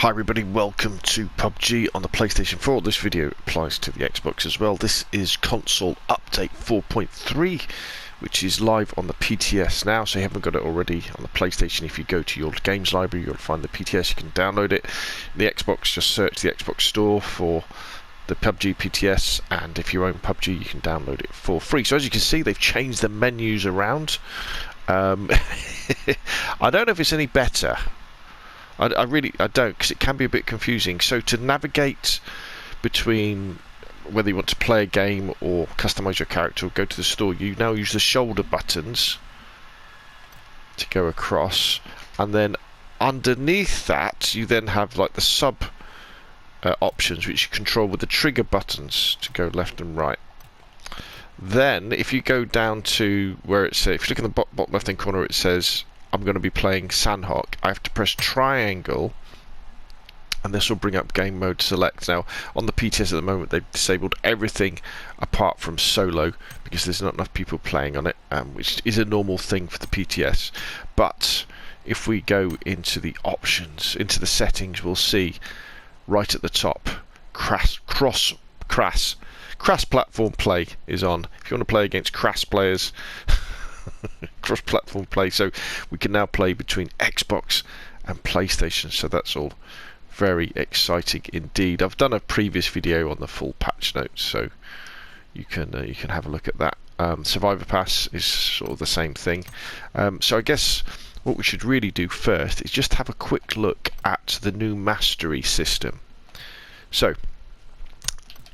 Hi everybody, welcome to PUBG on the PlayStation 4. This video applies to the Xbox as well. This is console update 4.3, which is live on the PTS now, so you haven't got it already on the PlayStation. If you go to your games library, you'll find the PTS, you can download it. The Xbox, just search the Xbox store for the PUBG PTS, and if you own PUBG, you can download it for free. So as you can see, they've changed the menus around. I don't know if it's any better. I don't, because it can be a bit confusing. So to navigate between whether you want to play a game or customize your character or go to the store, you now use the shoulder buttons to go across, and then underneath that you then have like the sub options, which you control with the trigger buttons to go left and right. Then if you go down to where it says, if you look in the bottom left hand corner, it says I'm going to be playing Sandhawk. I have to press triangle, and this will bring up game mode select. Now, on the PTS at the moment, they've disabled everything apart from solo because there's not enough people playing on it, which is a normal thing for the PTS. But if we go into the options, into the settings, we'll see right at the top, crass platform play is on. If you want to play against crass players, cross-platform play, so we can now play between Xbox and PlayStation, so that's all very exciting indeed. I've done a previous video on the full patch notes, so you can have a look at that. Survivor Pass is sort of the same thing. So I guess what we should really do first is just have a quick look at the new mastery system. So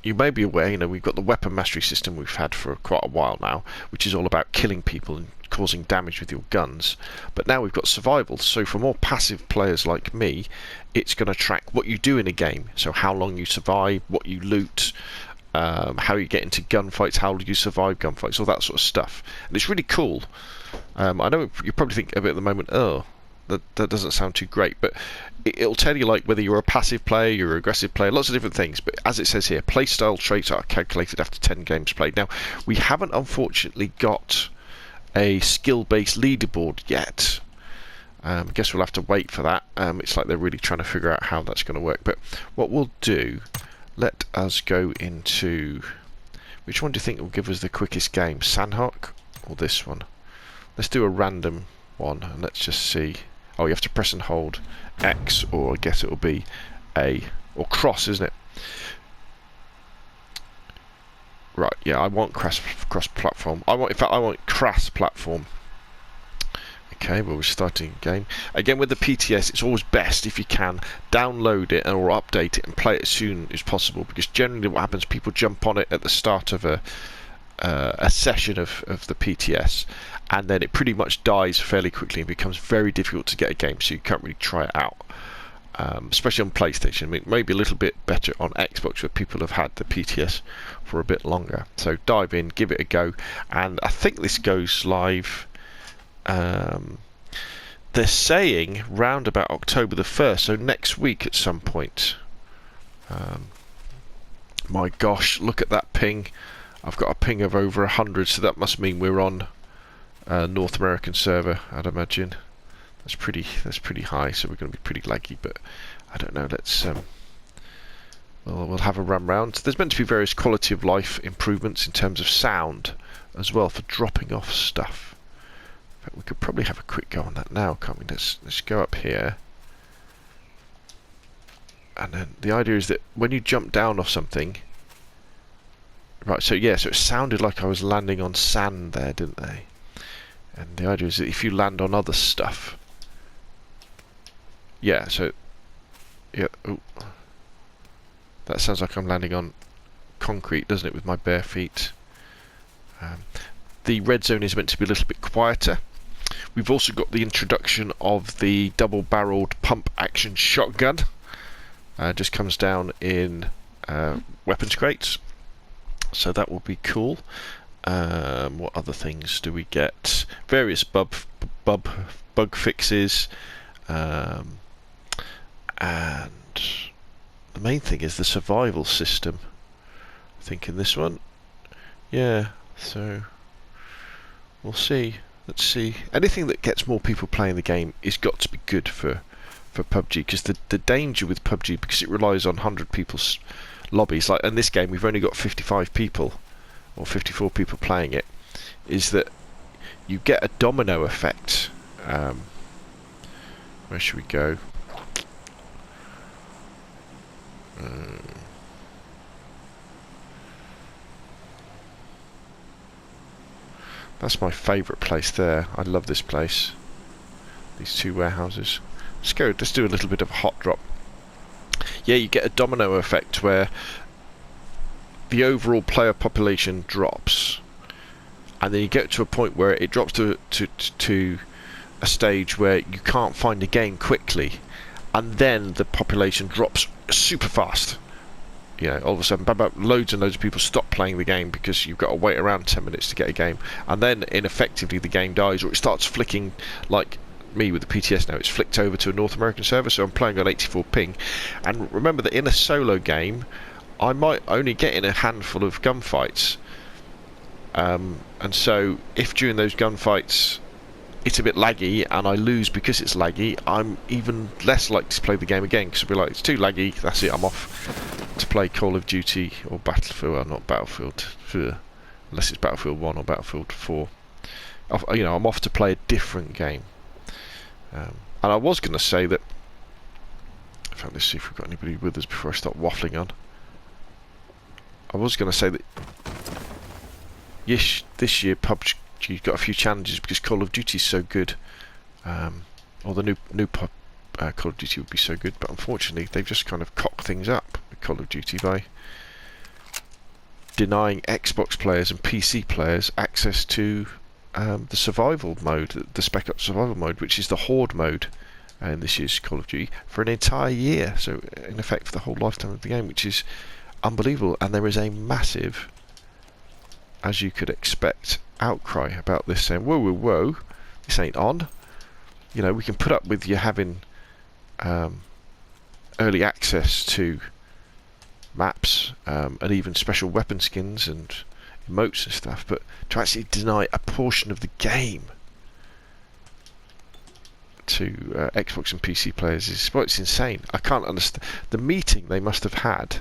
you may be aware, we've got the weapon mastery system we've had for quite a while now, which is all about killing people and causing damage with your guns. But now we've got survival, so for more passive players like me, it's going to track what you do in a game. So how long you survive, what you loot, how you get into gunfights, how you survive gunfights, all that sort of stuff. And it's really cool. I know you probably think of it at the moment, oh, that doesn't sound too great, but it'll tell you like whether you're a passive player, you're an aggressive player, lots of different things. But as it says here, playstyle traits are calculated after 10 games played. Now, we haven't unfortunately got a skill-based leaderboard yet. I guess we'll have to wait for that. It's like they're really trying to figure out how that's going to work. But what we'll do, let us go into, which one do you think will give us the quickest game, Sandhawk or this one? Let's do a random one, and let's just see. Oh, you have to press and hold X, or I guess it will be A, or cross, isn't it? Right, yeah, I want cross-platform. In fact, I want crass platform. Okay, well, we're starting a game. Again, with the PTS, it's always best if you can download it or update it and play it as soon as possible, because generally what happens, people jump on it at the start of a session of the PTS, and then it pretty much dies fairly quickly and becomes very difficult to get a game, so you can't really try it out, especially on PlayStation. I mean, maybe a little bit better on Xbox, where people have had the PTS for a bit longer. So dive in, give it a go, and I think this goes live, they're saying round about October the 1st, so next week at some point. My gosh, look at that ping. I've got a ping of over 100, so that must mean we're on North American server, I'd imagine. That's pretty high, so we're going to be pretty laggy, but I don't know. Let's we'll have a run round. There's meant to be various quality of life improvements in terms of sound as well for dropping off stuff. But we could probably have a quick go on that now, can't we? Let's go up here, and then the idea is that when you jump down off something. Right, so yeah, so it sounded like I was landing on sand there, didn't they? And the idea is that if you land on other stuff, yeah, so yeah, ooh, that sounds like I'm landing on concrete, doesn't it, with my bare feet? The red zone is meant to be a little bit quieter. We've also got the introduction of the double-barreled pump-action shotgun. Just comes down in weapons crates. So that will be cool. What other things do we get? Various bug fixes, and the main thing is the survival system. I think in this one, yeah. So we'll see. Let's see. Anything that gets more people playing the game is got to be good for for PUBG, because the danger with PUBG, because it relies on 100 people's lobbies, like in this game we've only got 55 people or 54 people playing it, is that you get a domino effect. Where should we go? That's my favourite place there. I love this place. These two warehouses. Let's do a little bit of a hot drop. Yeah, you get a domino effect where the overall player population drops, and then you get to a point where it drops to a stage where you can't find a game quickly, and then the population drops super fast. You know, all of a sudden, loads and loads of people stop playing the game because you've got to wait around 10 minutes to get a game, and then ineffectively the game dies, or it starts flicking, like me with the PTS now. It's flicked over to a North American server, so I'm playing on 84 ping. And remember that in a solo game, I might only get in a handful of gunfights, and so if during those gunfights it's a bit laggy and I lose because it's laggy, I'm even less likely to play the game again, because I'll be like, it's too laggy, that's it, I'm off to play Call of Duty or Battlefield. Well, not Battlefield, unless it's Battlefield 1 or Battlefield 4. You know, I'm off to play a different game. And I was going to say that, in fact, let's see if we've got anybody with us before I start waffling on. I was going to say that yes, this year PUBG got a few challenges because Call of Duty is so good, or the new Call of Duty would be so good, but unfortunately they've just kind of cocked things up with Call of Duty by denying Xbox players and PC players access to the survival mode, the Spec Ops survival mode, which is the Horde mode in this year's Call of Duty, for an entire year, so in effect for the whole lifetime of the game, which is unbelievable. And there is a massive, as you could expect, outcry about this, saying, whoa, whoa, whoa, this ain't on. You know, we can put up with you having early access to maps and even special weapon skins and emotes and stuff, but to actually deny a portion of the game to Xbox and PC players is, well, it's insane. I can't understand the meeting they must have had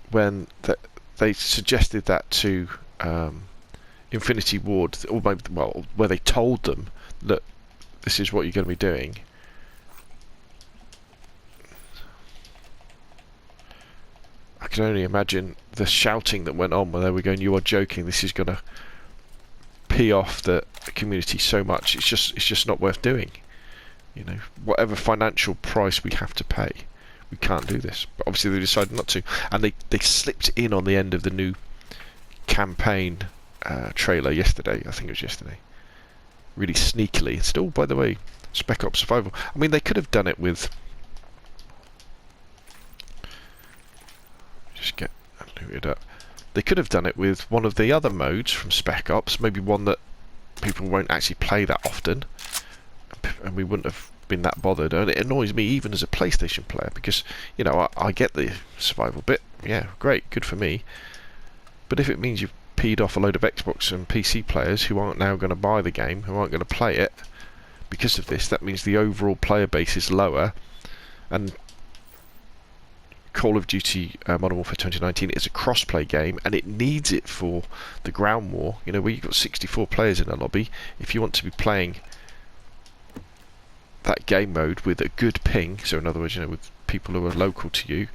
when they suggested that to Infinity Ward, or well, where they told them that this is what you're going to be doing. I can only imagine the shouting that went on when they were going, "You are joking! This is going to pee off the community so much. It's just not worth doing. You know, whatever financial price we have to pay, we can't do this." But obviously they decided not to, and they slipped in on the end of the new campaign trailer yesterday. I think it was yesterday. Really sneakily. It's still, by the way, Spec Ops Survival. I mean, they could have done it with. Just get looted up. They could have done it with one of the other modes from Spec Ops, maybe one that people won't actually play that often, and we wouldn't have been that bothered. And it annoys me even as a PlayStation player, because, you know, I get the survival bit, yeah, great, good for me, but if it means you've peed off a load of Xbox and PC players who aren't now going to buy the game, who aren't going to play it because of this, that means the overall player base is lower. And Call of Duty Modern Warfare 2019 is a cross-play game, and it needs it for the ground war. You know, where you've got 64 players in a lobby. If you want to be playing that game mode with a good ping, so in other words, you know, with people who are local to you,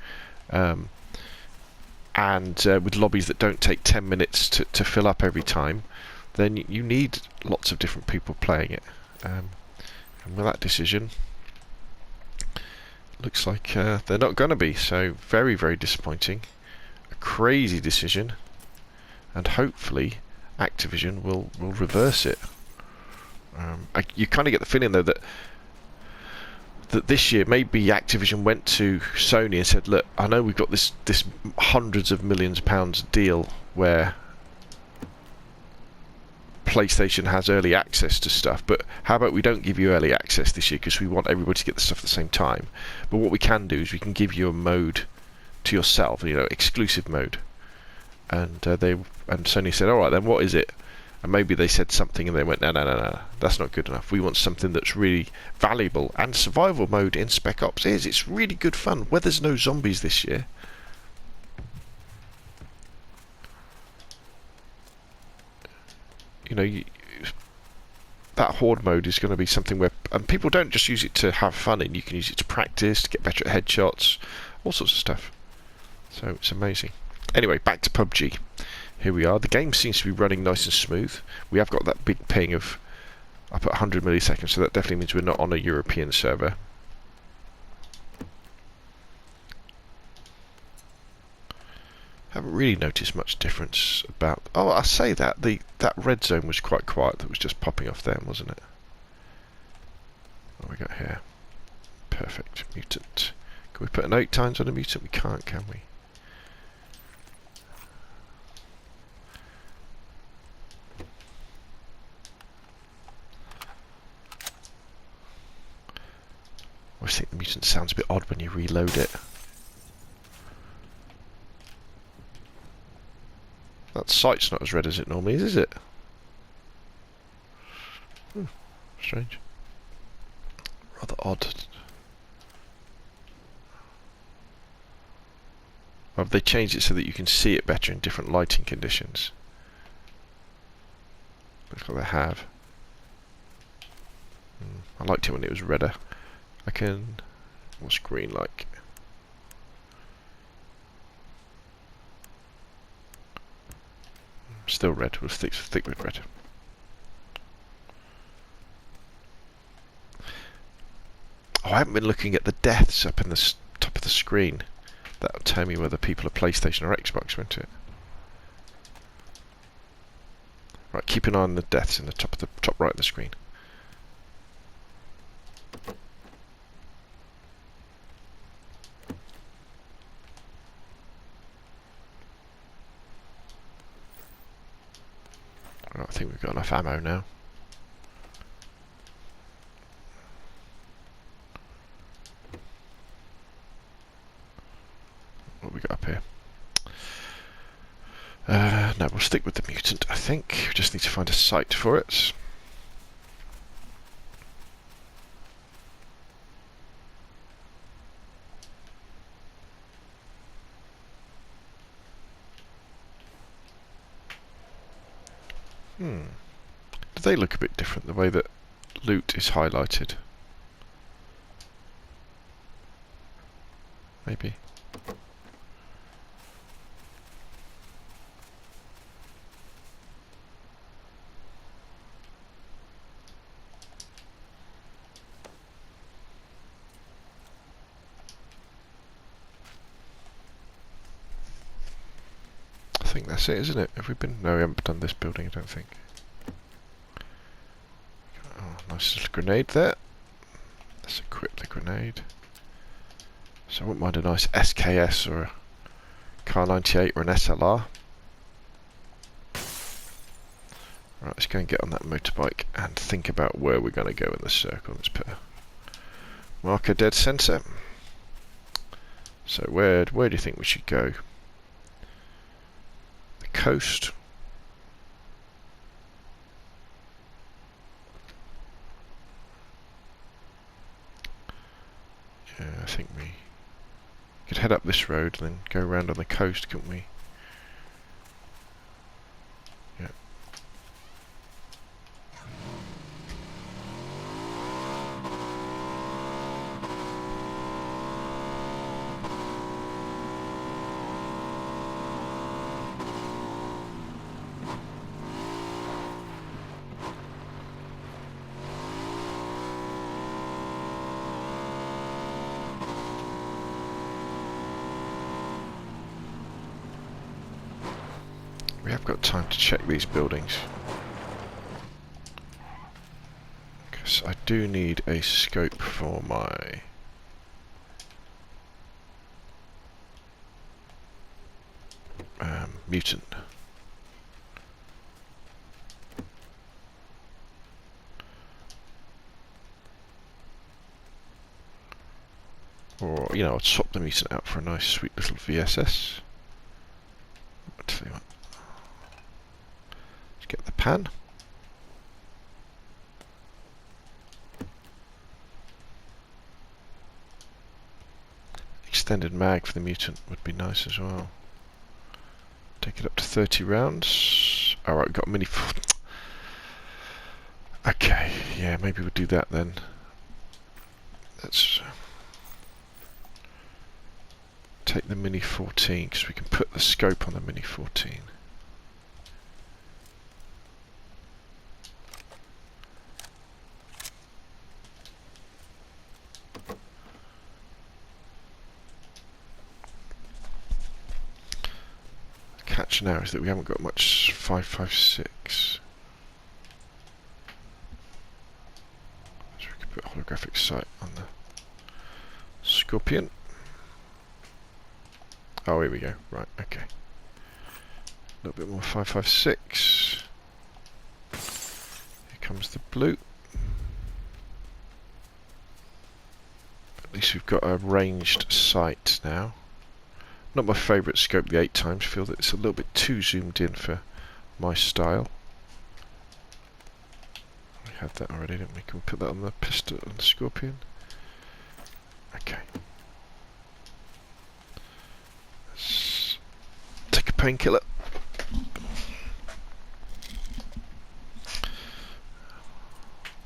and with lobbies that don't take 10 minutes to fill up every time, then you need lots of different people playing it. And with that decision, looks like they're not going to be, so very, very disappointing. A crazy decision, and hopefully Activision will reverse it. You kind of get the feeling though that this year maybe Activision went to Sony and said, look, I know we've got this hundreds of millions of pounds deal where PlayStation has early access to stuff, but how about we don't give you early access this year because we want everybody to get the stuff at the same time. But what we can do is we can give you a mode to yourself, you know, exclusive mode. And Sony said, all right then, what is it? And maybe they said something and they went, no, no, no, no, that's not good enough. We want something that's really valuable. And survival mode in Spec Ops it's really good fun. Where there's no zombies this year. You know, that horde mode is going to be something where, and people don't just use it to have fun in, you can use it to practice, to get better at headshots, all sorts of stuff. So it's amazing. Anyway, back to PUBG. Here we are. The game seems to be running nice and smooth. We have got that big ping of up at 100 milliseconds, so that definitely means we're not on a European server. Haven't really noticed much difference about... Oh, I say that. That red zone was quite quiet. That was just popping off there, wasn't it? What we got here? Perfect. Mutant. Can we put an 8 times on a mutant? We can't, can we? I always think the mutant sounds a bit odd when you reload it. That sight's not as red as it normally is it? Strange. Rather odd. Or have they changed it so that you can see it better in different lighting conditions? Looks like they have. I liked it when it was redder. I can... What's green like? Still red. We'll stick with red. Oh, I haven't been looking at the deaths up in the top of the screen. That'll tell me whether people are PlayStation or Xbox, won't it? Right, keep an eye on the deaths in the top right of the screen. Right, I think we've got enough ammo now. What have we got up here? No, we'll stick with the mutant, I think. We just need to find a site for it. Do they look a bit different, the way that loot is highlighted? Maybe. I think that's it, isn't it? Have we been? No, we haven't done this building, I don't think. Oh, nice little grenade there. Let's equip the grenade. So I wouldn't mind a nice SKS or a Car 98 or an SLR. Right, let's go and get on that motorbike and think about where we're going to go in the circle. Let's put a marker dead centre. So where do you think we should go? The coast. Yeah, I think we could head up this road and then go around on the coast, couldn't we? Yeah. We have got time to check these buildings. Because I do need a scope for my... mutant. Or, you know, I'll swap the mutant out for a nice sweet little VSS. I'll tell you what. Get the pan. Extended mag for the mutant would be nice as well. Take it up to 30 rounds. Alright, we've got a mini... Okay, yeah, maybe we'll do that then. Let's take the Mini 14, because we can put the scope on the Mini 14. The catch now is that we haven't got much 5.56. Put holographic sight on the Scorpion. Oh, here we go. Right, okay. A little bit more 5.56. Here comes the blue. At least we've got a ranged sight now. Not my favourite scope, the 8x. Feel that it's a little bit too zoomed in for my style. Had that already, didn't we? Can we put that on the pistol and the Scorpion? Okay. Let's take a painkiller.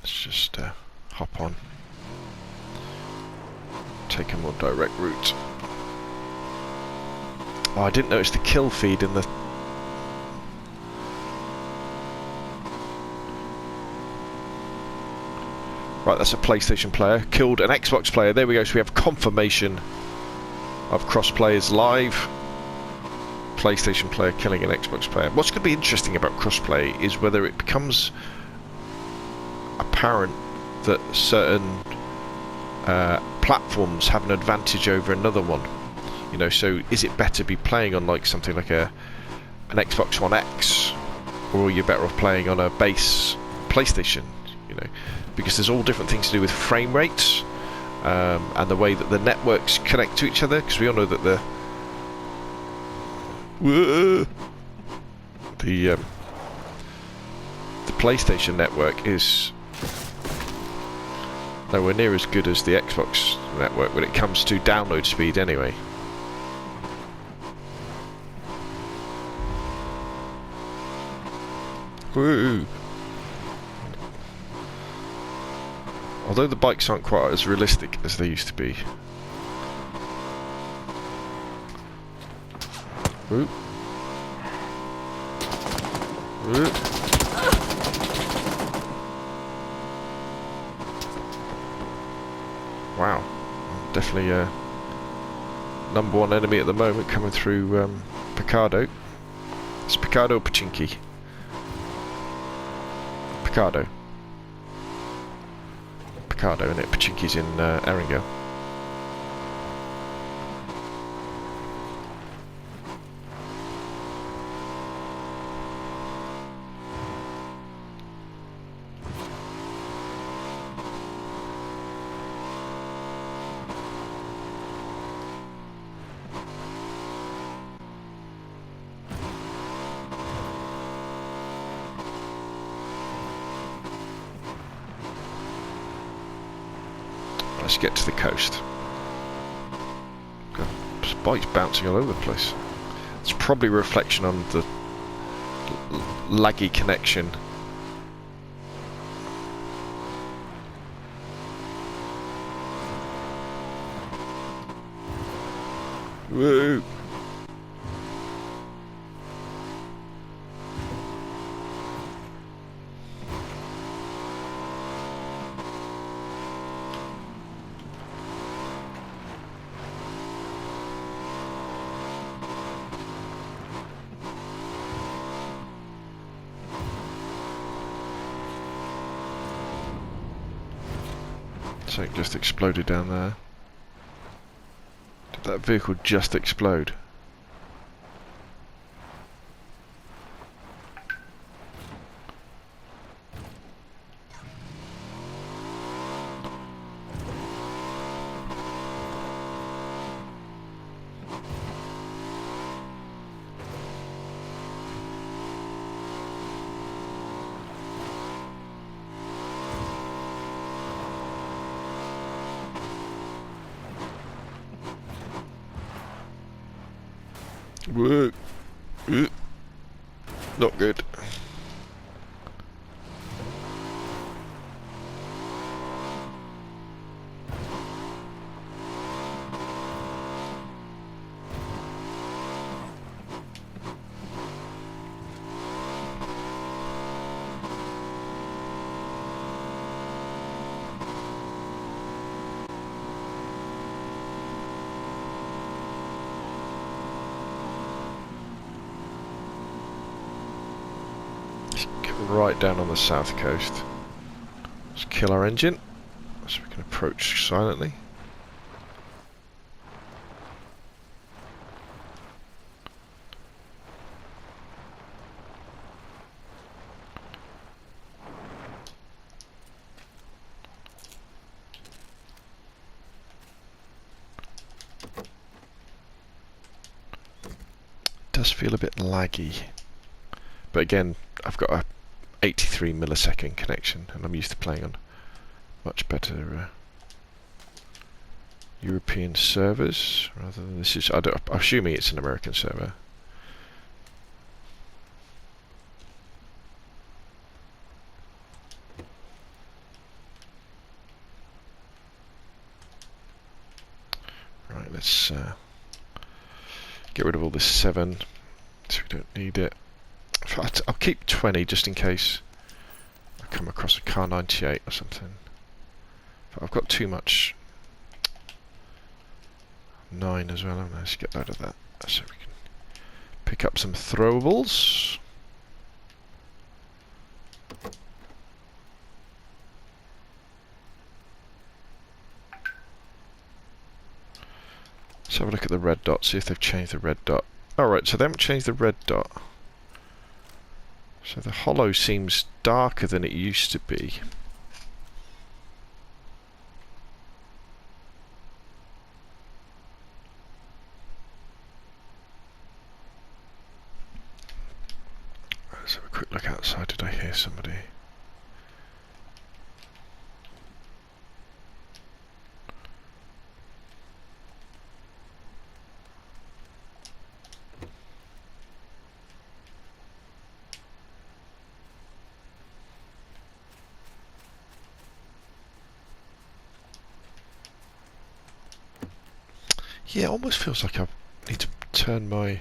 Let's just hop on. Take a more direct route. Oh, I didn't notice the kill feed in the... Right, that's a PlayStation player. Killed an Xbox player. There we go. So we have confirmation of cross-players live. PlayStation player killing an Xbox player. What's going to be interesting about cross-play is whether it becomes apparent that certain platforms have an advantage over another one. You know, so is it better to be playing on like something like an Xbox One X, or are you better off playing on a base PlayStation? You know, because there's all different things to do with frame rates and the way that the networks connect to each other, because we all know that the PlayStation network is nowhere near as good as the Xbox network when it comes to download speed anyway. Woo! Although the bikes aren't quite as realistic as they used to be. Woo. Woo. Wow. Definitely number one enemy at the moment coming through Picardo. It's Picardo or Pachinki? Picardo. Picardo, isn't it? Pachinki's in Erringale. Let's get to the coast. God, this bike's bouncing all over the place. It's probably a reflection on the laggy connection. Woo! Something just exploded down there. Did that vehicle just explode? Whoa. Not good. Right down on the south coast. Let's kill our engine so we can approach silently. Does feel a bit laggy, but again, I've got a 83 millisecond connection, and I'm used to playing on much better European servers rather than this is. I'm assuming it's an American server. Right, let's get rid of all this 7, so we don't need it. I'll keep 20 just in case I come across a car 98 or something. But I've got too much 9 as well. Let's get rid of that so we can pick up some throwables. Let's have a look at the red dot, see if they've changed the red dot. Alright, so they haven't changed the red dot. So the hollow seems darker than it used to be. Let's have a quick look outside. Did I hear somebody? Yeah, it almost feels like I need to turn my...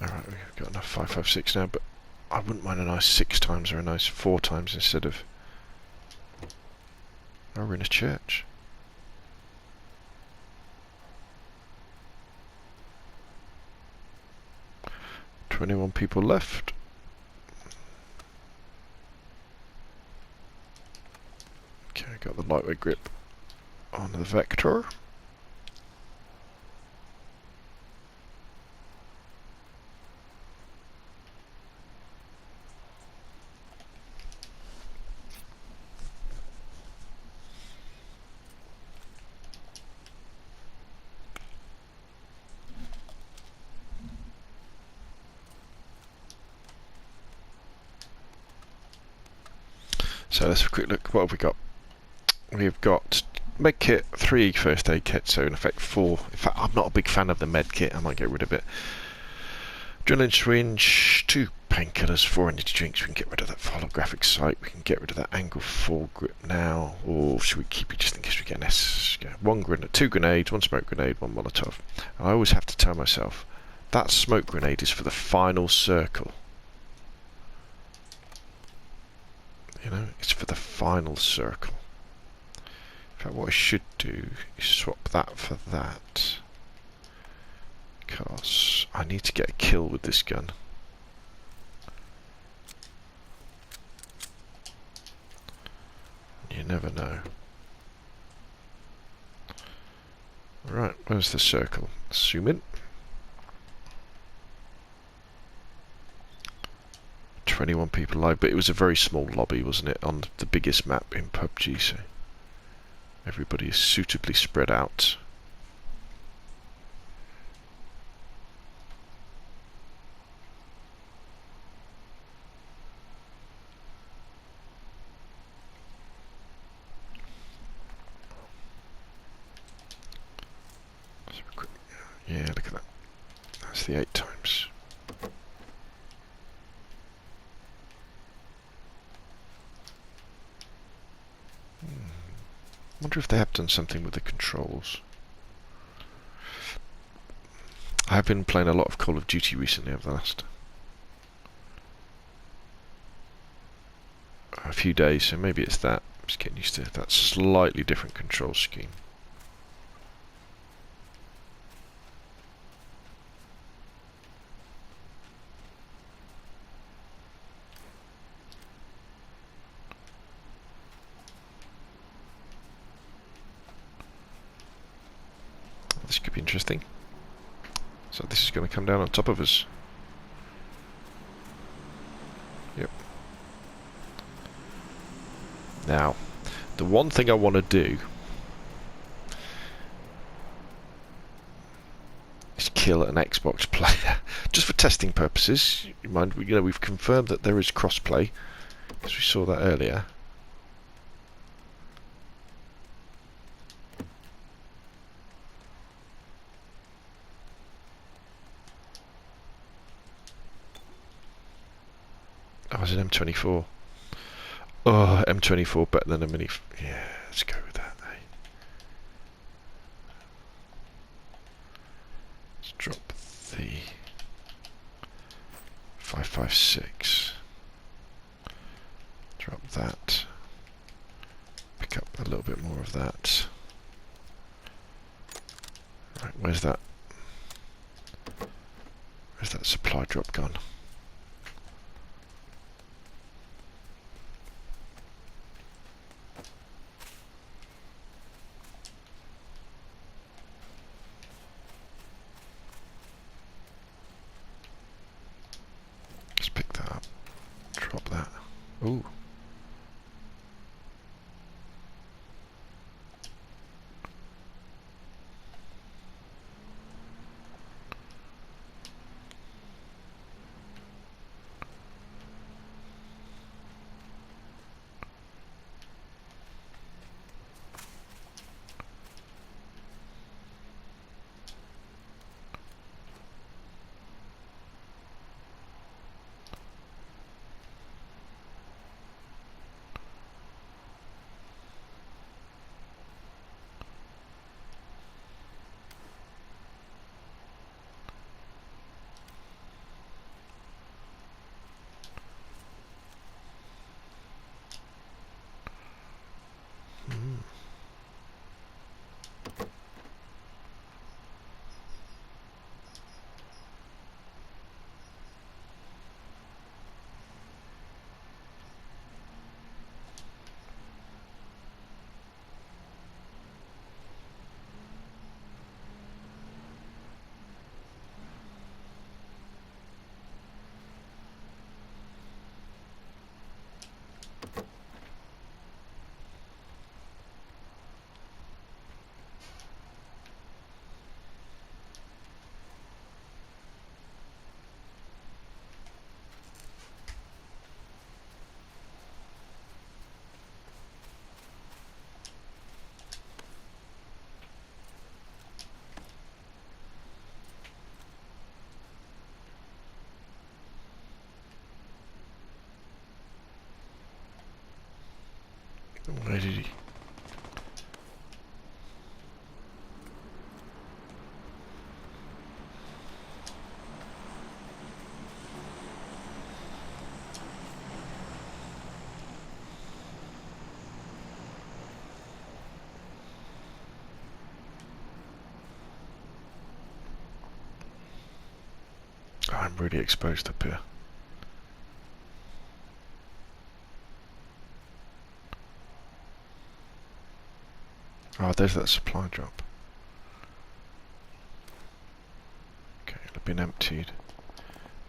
Alright, we've got enough 556 now, but I wouldn't mind a nice 6 times or a nice 4 times instead of... Oh, we're in a church. "21 people left." Okay, got the lightweight grip on the Vector. So let's have a quick look. What have we got? We've got med kit, 3 first aid kits, so in effect 4. In fact, I'm not a big fan of the med kit. I might get rid of it. Adrenaline syringe, 2 painkillers, 4 energy drinks. We can get rid of that holographic sight. We can get rid of that angle 4 grip now. Or should we keep it just in case we get an S? Yeah, 1 grenade, 2 grenades, 1 smoke grenade, 1 Molotov. And I always have to tell myself that smoke grenade is for the final circle. You know, it's for the final circle. In fact, what I should do is swap that for that. Because I need to get a kill with this gun. You never know. Right, where's the circle? Zoom in. 21 people live, but it was a very small lobby, wasn't it, on the biggest map in PUBG, so everybody is suitably spread out. Yeah, look at that. That's the 8 times. Wonder if they have done something with the controls. I've been playing a lot of Call of Duty recently over the last a few days, so maybe it's that. I'm just getting used to that slightly different control scheme. This could be interesting. So this is going to come down on top of us. Yep. Now, the one thing I want to do is kill an Xbox player, just for testing purposes. You mind, we've confirmed that there is crossplay, because we saw that earlier. Oh, it's an M24. Oh, M24 better than a mini. Yeah, let's go with that. Eh? Let's drop the 5.56. Drop that. Pick up a little bit more of that. Right, where's that? Where's that supply drop gone? Pick that up, drop that. Ooh. Where did he? Oh, I'm really exposed up here. Oh, there's that supply drop. Okay, it'll have been emptied.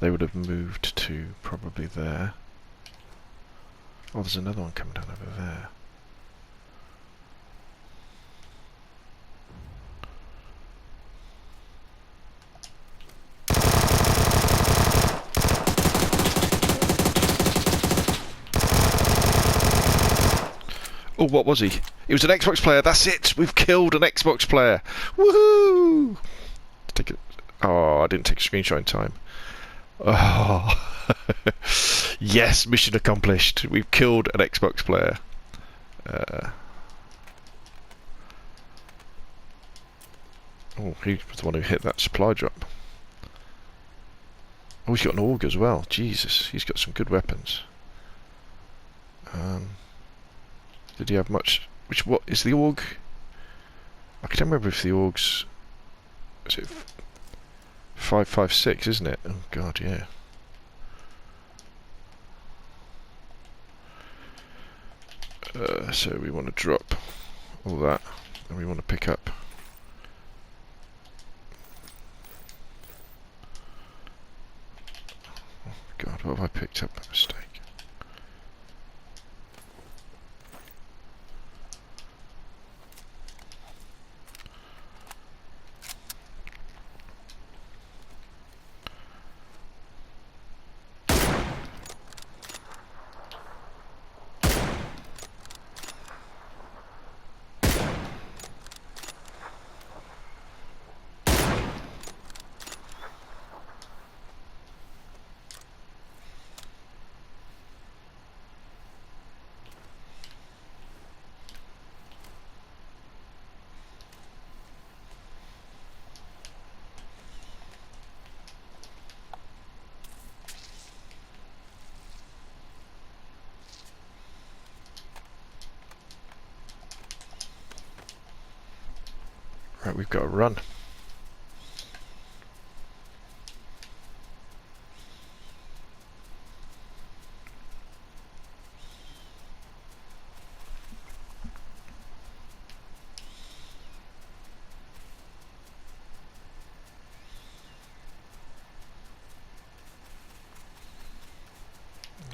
They would have moved to probably there. Oh, there's another one coming down over there. Oh, what was he? He was an Xbox player. That's it. We've killed an Xbox player. Woohoo! Take it. Oh, I didn't take a screenshot in time. Oh, yes, mission accomplished. We've killed an Xbox player. Oh, he was the one who hit that supply drop. Oh, he's got an AUG as well. Jesus, he's got some good weapons. Did he have much? What is the AUG? I can't remember if the AUG's... Is it 5.56, isn't it? Oh god, yeah. So we want to drop all that, and we want to pick up. Oh god, what have I picked up by mistake? Right, we've got to run.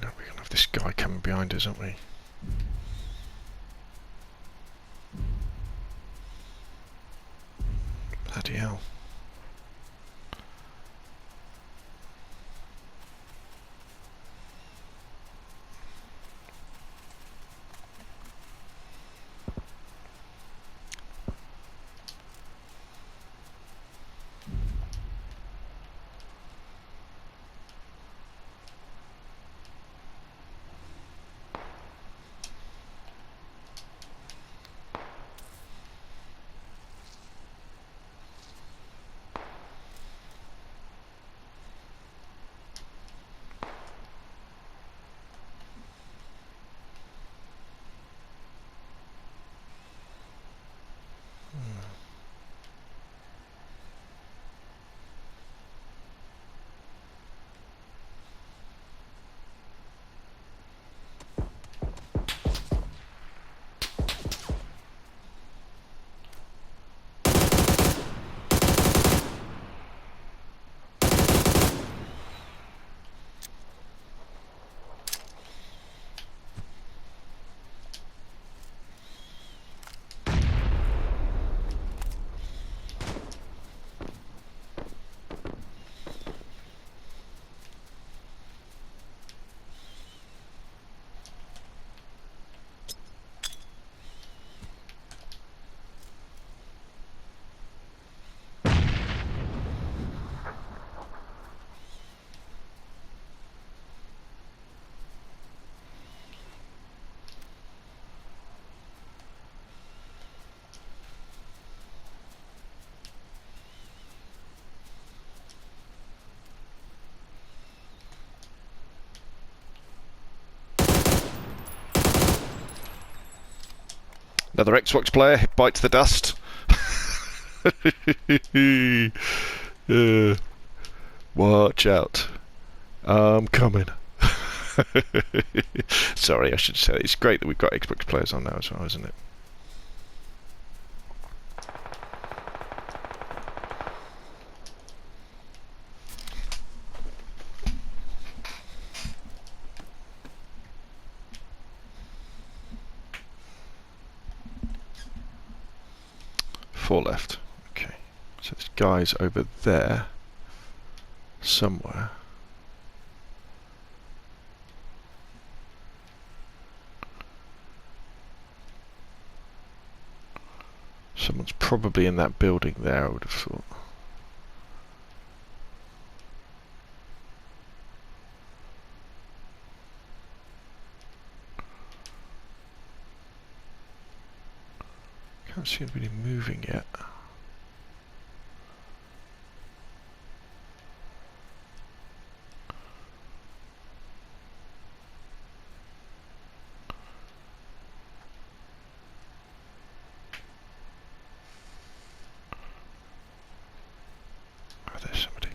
No, we're gonna have this guy coming behind us, aren't we? Bloody hell. Another Xbox player bites the dust. Watch out. I'm coming. Sorry, I should say it's great that we've got Xbox players on now as well, isn't it? Four left. Okay. So this guy's over there somewhere. Someone's probably in that building there, I would have thought. Can't see anybody moving yet. Oh, there's somebody.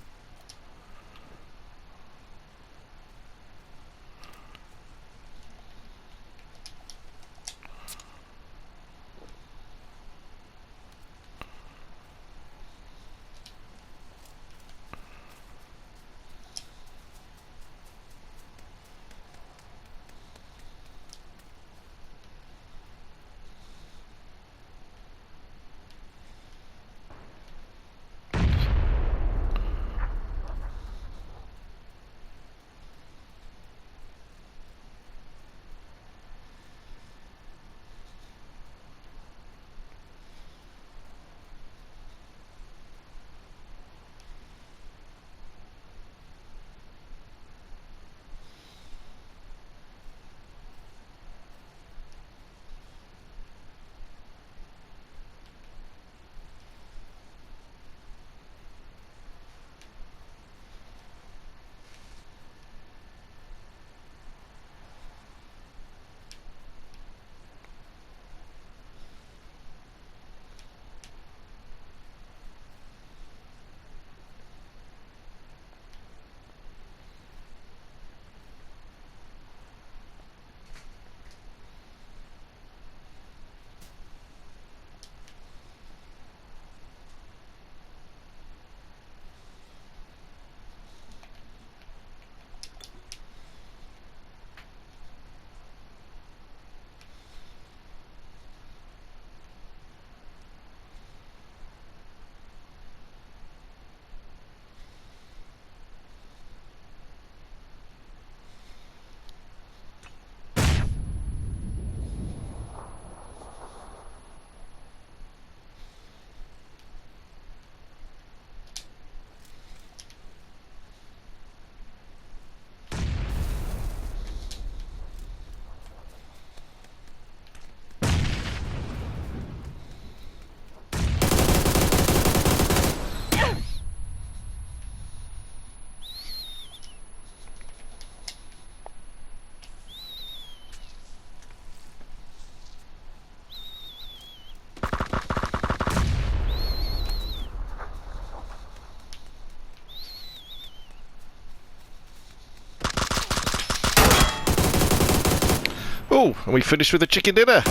Oh, and we finished with a chicken dinner.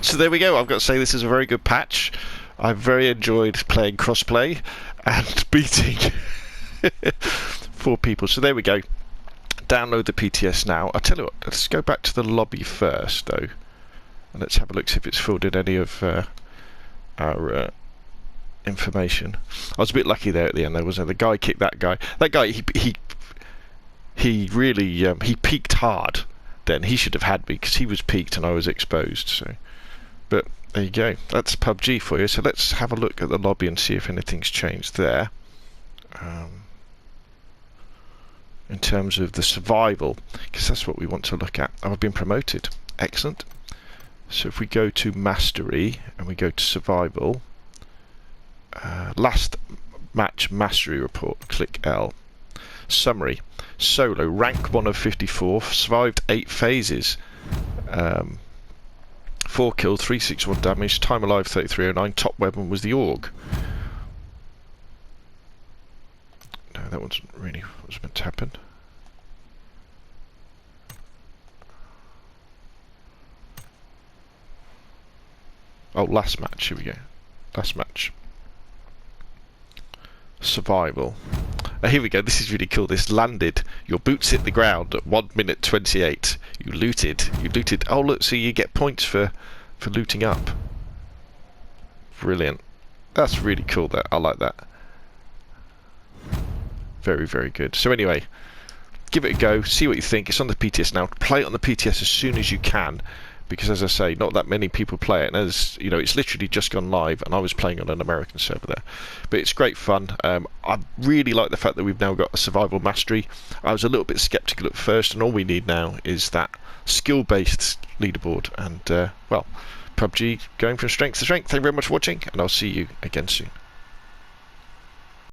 So there we go. I've got to say this is a very good patch. I've very enjoyed playing crossplay and beating 4 people. So there we go. Download the PTS now. I'll tell you what, let's go back to the lobby first though. And let's have a look, see if it's filled in any of our information. I was a bit lucky there at the end though, wasn't I? The guy kicked that guy. That guy, he really, he peaked hard. Then he should have had me because he was peaked and I was exposed. So, but there you go. That's PUBG for you. So let's have a look at the lobby and see if anything's changed there. In terms of the survival, because that's what we want to look at. I've been promoted. Excellent. So if we go to mastery and we go to survival, last match mastery report. Click L. Summary. Solo, rank 1 of 54, survived 8 phases, 4 killed, 361 damage, time alive 3309, top weapon was the AUG. No, that wasn't really what was meant to happen. Oh, last match, here we go. Last match. Survival. Here we go, this is really cool. This landed. Your boots hit the ground at 1 minute 28. You looted. Oh look, so you get points for looting up. Brilliant. That's really cool, that. I like that. Very, very good. So anyway, give it a go, see what you think. It's on the PTS now. Play it on the PTS as soon as you can. Because as I say, not that many people play it, and as you know, it's literally just gone live, and I was playing on an American server there. But it's great fun. I really like the fact that we've now got a survival mastery. I was a little bit skeptical at first, and all we need now is that skill-based leaderboard. And well, PUBG going from strength to strength. Thank you very much for watching, and I'll see you again soon.